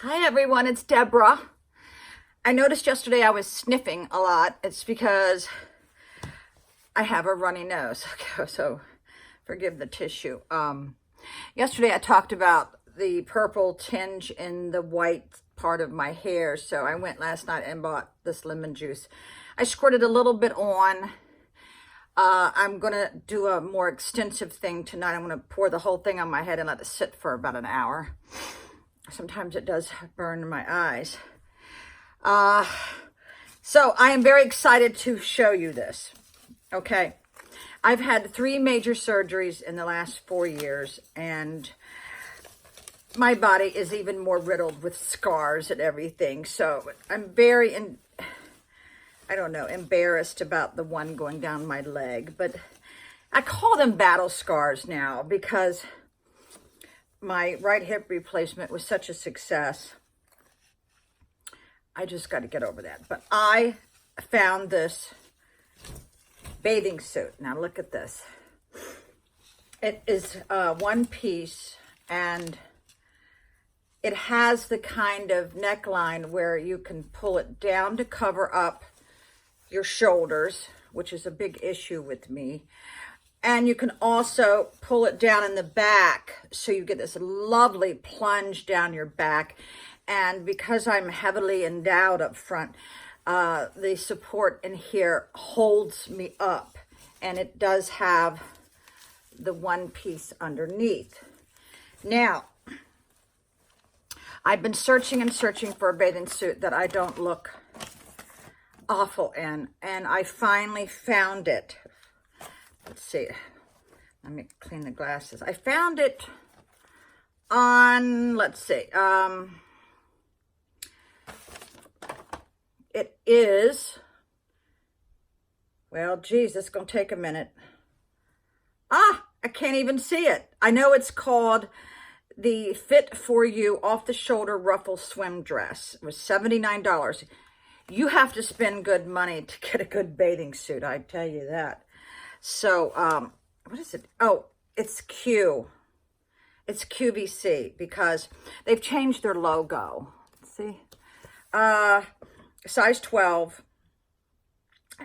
Hi everyone, it's Deborah. I noticed yesterday I was sniffing a lot. It's because I have a runny nose. Okay, so forgive the tissue. Yesterday I talked about the purple tinge in the white part of my hair. So I went last night and bought this lemon juice. I squirted a little bit on. I'm going to do a more extensive thing tonight. I'm going to pour the whole thing on my head and let it sit for about an hour. Sometimes it does burn my eyes. So I am very excited to show you this. Okay. I've had 3 major surgeries in the last 4 years, and my body is even more riddled with scars and everything. So I'm very, I don't know, embarrassed about the one going down my leg, but I call them battle scars now because my right hip replacement was such a success. I just got to get over that. But I found this bathing suit. Now look at this. It is one piece, and it has the kind of neckline where you can pull it down to cover up your shoulders, which is a big issue with me. And you can also pull it down in the back, so you get this lovely plunge down your back. And because I'm heavily endowed up front, the support in here holds me up. And it does have the one piece underneath. Now, I've been searching and searching for a bathing suit that I don't look awful in. And I finally found it. Let's see. Let me clean the glasses. I found it on, let's see. It is, well, geez, it's going to take a minute. I can't even see it. I know it's called the Fit For You off-the-shoulder ruffle swim dress. It was $79. You have to spend good money to get a good bathing suit, I tell you that. So, what is it? Oh, it's QVC, because they've changed their logo. See? Size 12.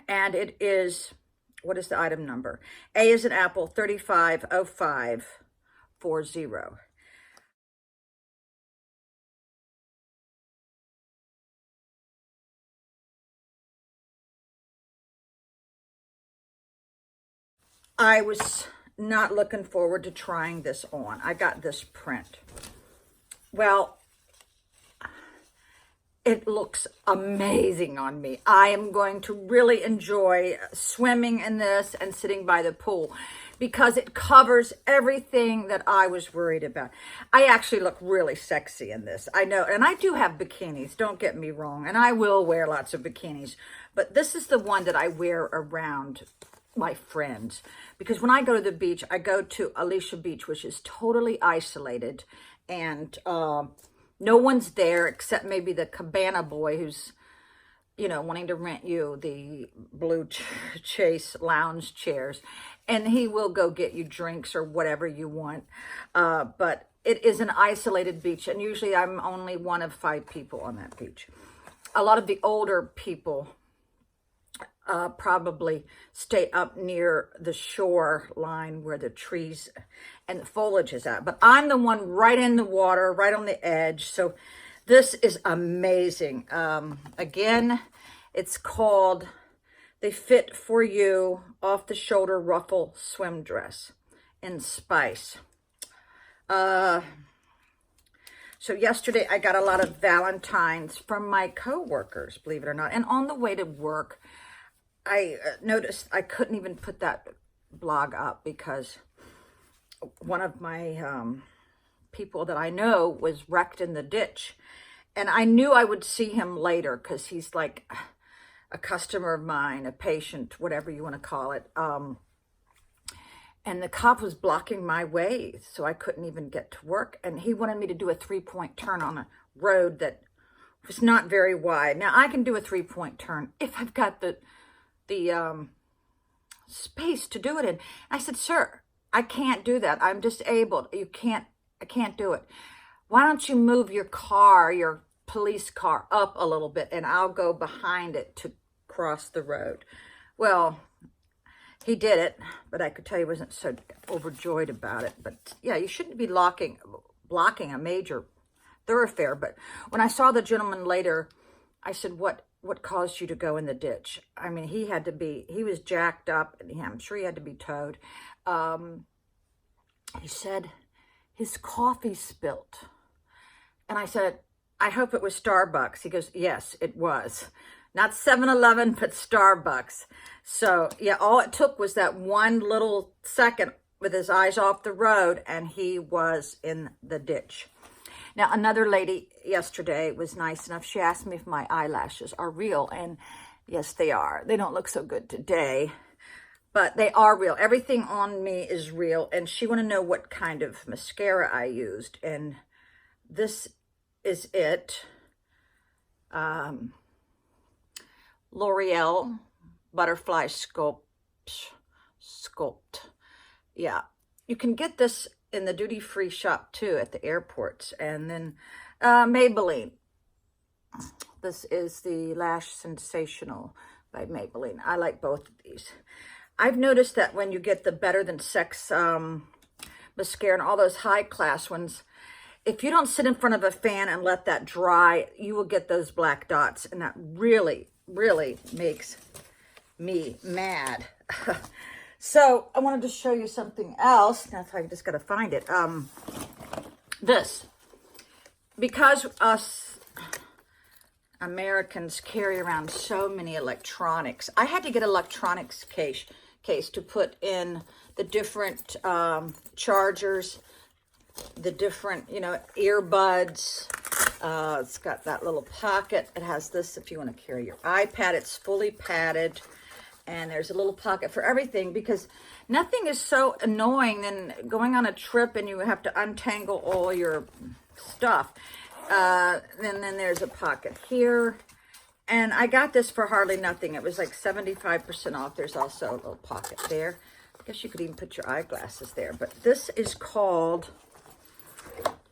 And it is, what is the item number? A is an apple, 350540. I was not looking forward to trying this on. I got this print. Well, it looks amazing on me. I am going to really enjoy swimming in this and sitting by the pool because it covers everything that I was worried about. I actually look really sexy in this. I know, and I do have bikinis, don't get me wrong, and I will wear lots of bikinis, but this is the one that I wear around my friends, because when I go to the beach, I go to Alicia Beach, which is totally isolated, and no one's there except maybe the cabana boy who's, you know, wanting to rent you the blue Chase lounge chairs, and he will go get you drinks or whatever you want. But it is an isolated beach, and usually I'm only one of 5 people on that beach. A lot of the older people probably stay up near the shore line where the trees and the foliage is at. But I'm the one right in the water, right on the edge. So this is amazing. Again, it's called the Fit For You off-the-shoulder ruffle swim dress in Spice. So yesterday I got a lot of Valentines from my co-workers, believe it or not. And on the way to work, I noticed I couldn't even put that blog up because one of my people that I know was wrecked in the ditch. And I knew I would see him later because he's like a customer of mine, a patient, whatever you want to call it. And the cop was blocking my way, so I couldn't even get to work. And he wanted me to do a 3-point turn on a road that was not very wide. Now, I can do a 3-point turn if I've got the space to do it in. I said, sir, I can't do that. I'm disabled. I can't do it. why don't you move your car, your police car, up a little bit, and I'll go behind it to cross the road. Well, he did it, but I could tell he wasn't so overjoyed about it. But yeah, you shouldn't be blocking a major thoroughfare. But when I saw the gentleman later, I said, what caused you to go in the ditch? I mean, he was jacked up, and I'm sure he had to be towed. He said his coffee spilt. And I said, I hope it was Starbucks. He goes, yes, it was. Not 7-Eleven, but Starbucks. So yeah, all it took was that one little second with his eyes off the road, and he was in the ditch. Now, another lady yesterday was nice enough. She asked me if my eyelashes are real, and yes, they are. They don't look so good today, but they are real. Everything on me is real, and she wanted to know what kind of mascara I used, and this is it. L'Oreal Butterfly Sculpt. Yeah, you can get this in the duty-free shop too at the airports. And then Maybelline. This is the Lash Sensational by Maybelline. I like both of these. I've noticed that when you get the Better Than Sex mascara and all those high-class ones, if you don't sit in front of a fan and let that dry, you will get those black dots, and that really, really makes me mad. So I wanted to show you something else. That's how you just got to find it. This, because us Americans carry around so many electronics, I had to get an electronics case to put in the different chargers, the different, earbuds. It's got that little pocket. It has this if you want to carry your iPad. It's fully padded. And there's a little pocket for everything, because nothing is so annoying than going on a trip and you have to untangle all your stuff. Then there's a pocket here. And I got this for hardly nothing. It was like 75% off. There's also a little pocket there. I guess you could even put your eyeglasses there. But this is called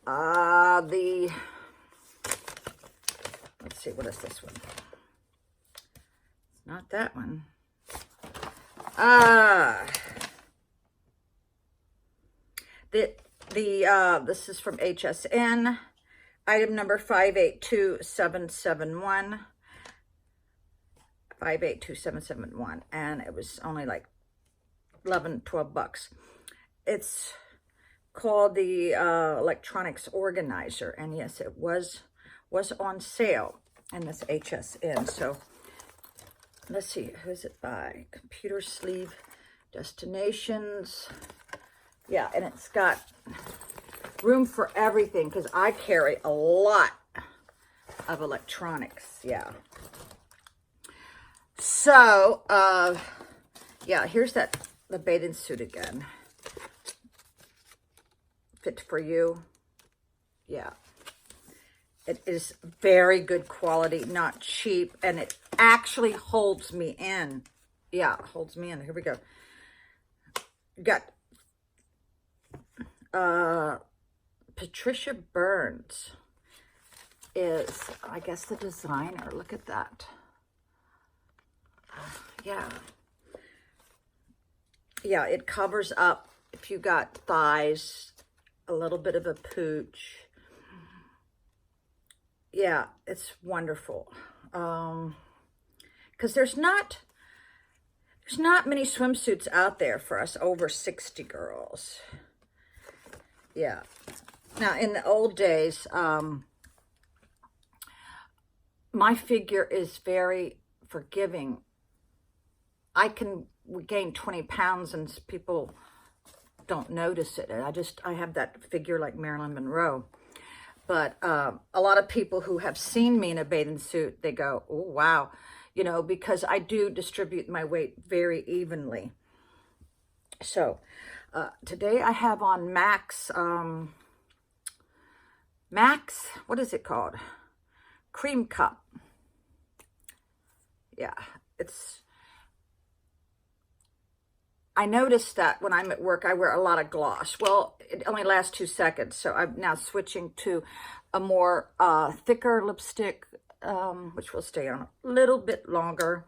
let's see, what is this one? It's not that one. This is from HSN, item number 582771, 582771, and it was only like 12 bucks. It's called the electronics organizer, and yes, it was on sale in this HSN. So let's see, who is it by? Computer Sleeve Destinations. Yeah, and it's got room for everything, because I carry a lot of electronics. Yeah. So, yeah, here's the bathing suit again. Fit for you. Yeah. It is very good quality, not cheap, and it actually holds me in. Yeah, it holds me in. Here we go. Got Patricia Burns is, I guess, the designer. Look at that. Yeah. Yeah, it covers up if you got thighs, a little bit of a pooch. Yeah, it's wonderful. Because there's not many swimsuits out there for us over 60 girls. Yeah. Now, in the old days, my figure is very forgiving. I can gain 20 pounds and people don't notice it. I have that figure like Marilyn Monroe. But a lot of people who have seen me in a bathing suit, they go, oh, wow. Because I do distribute my weight very evenly. So today I have on Max, what is it called? Cream Cup. Yeah, it's I noticed that when I'm at work, I wear a lot of gloss. Well, it only lasts 2 seconds, so I'm now switching to a more thicker lipstick, which will stay on a little bit longer.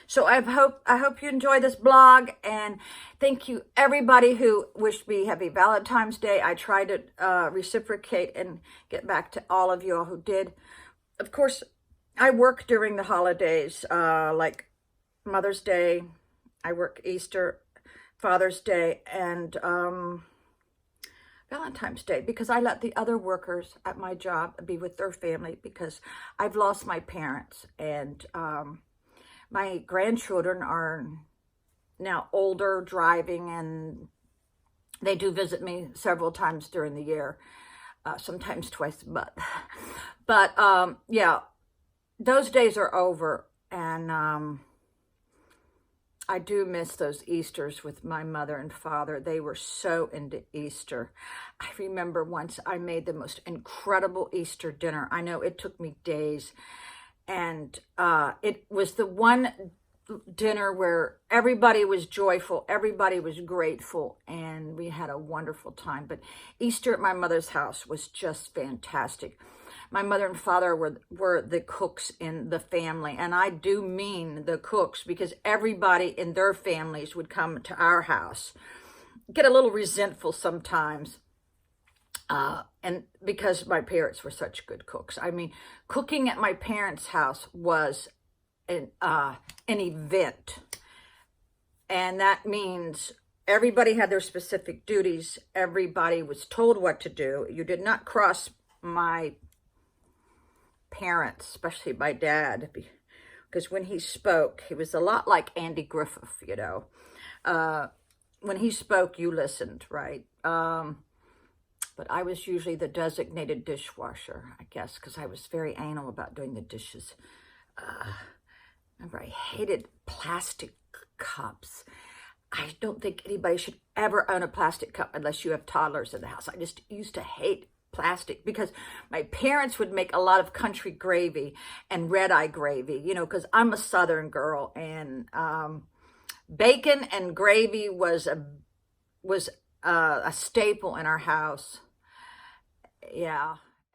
So I hope you enjoy this blog, and thank you everybody who wished me happy Valentine's Day. I try to reciprocate and get back to all of you all who did. Of course, I work during the holidays, like Mother's Day. I work Easter, Father's Day, and Valentine's Day, because I let the other workers at my job be with their family, because I've lost my parents, and my grandchildren are now older, driving, and they do visit me several times during the year, sometimes twice a month. But yeah, those days are over, and I do miss those Easters with my mother and father. They were so into Easter. I remember once I made the most incredible Easter dinner. I know it took me days. And it was the one dinner where everybody was joyful, everybody was grateful, and we had a wonderful time. But Easter at my mother's house was just fantastic. My mother and father were the cooks in the family, and I do mean the cooks, because everybody in their families would come to our house. Get a little resentful sometimes. And because my parents were such good cooks. I mean, cooking at my parents' house was an event. And that means everybody had their specific duties. Everybody was told what to do. You did not cross my parents, especially my dad, because when he spoke, he was a lot like Andy Griffith, you know. When he spoke, you listened, right? But I was usually the designated dishwasher, I guess, because I was very anal about doing the dishes. Remember, I hated plastic cups. I don't think anybody should ever own a plastic cup unless you have toddlers in the house. I just used to hate plastic, because my parents would make a lot of country gravy and red-eye gravy, you know, because I'm a Southern girl, and bacon and gravy was a staple in our house. Yeah.